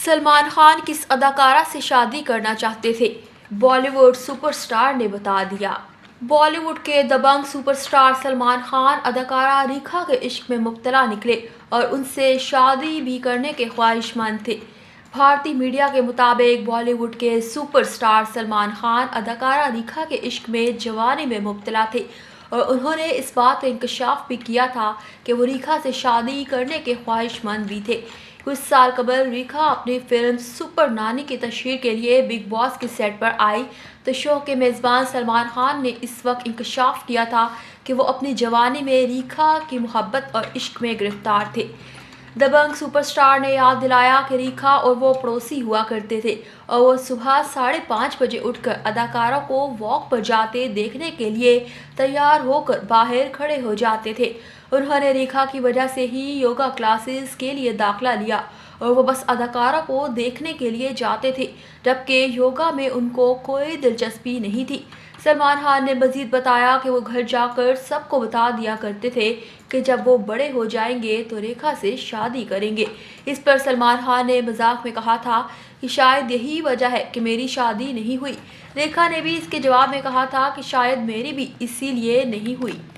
सलमान खान किस अदाकारा से शादी करना चाहते थे, बॉलीवुड सुपरस्टार ने बता दिया। बॉलीवुड के दबंग सुपरस्टार सलमान खान अदाकारा रेखा के इश्क में मुब्तला निकले और उनसे शादी भी करने के ख्वाहिशमंद थे। भारतीय मीडिया के मुताबिक बॉलीवुड के सुपरस्टार सलमान खान अदाकारा रेखा के इश्क में जवानी में मुब्तला थे और उन्होंने इस बात का इंकशाफ भी किया था कि वो रेखा से शादी करने के ख्वाहिशमंद भी थे। कुछ साल कबल रेखा अपनी फिल्म सुपर नानी की तशहीर के लिए बिग बॉस के सेट पर आई तो शो के मेज़बान सलमान खान ने इस वक्त इंकशाफ किया था कि वो अपनी जवानी में रेखा की मोहब्बत और इश्क में गिरफ्तार थे। दबंग सुपरस्टार ने याद दिलाया कि रेखा और वो पड़ोसी हुआ करते थे और वो सुबह 5:30 बजे उठकर अदाकारों को वॉक पर जाते देखने के लिए तैयार होकर बाहर खड़े हो जाते थे। उन्होंने रेखा की वजह से ही योगा क्लासेस के लिए दाखिला लिया और वो बस अदाकारा को देखने के लिए जाते थे, जबकि योगा में उनको कोई दिलचस्पी नहीं थी। सलमान खान ने मजीद बताया कि वो घर जाकर सबको बता दिया करते थे कि जब वो बड़े हो जाएंगे तो रेखा से शादी करेंगे। इस पर सलमान खान ने मजाक में कहा था कि शायद यही वजह है कि मेरी शादी नहीं हुई। रेखा ने भी इसके जवाब में कहा था कि शायद मेरी भी इसीलिए नहीं हुई।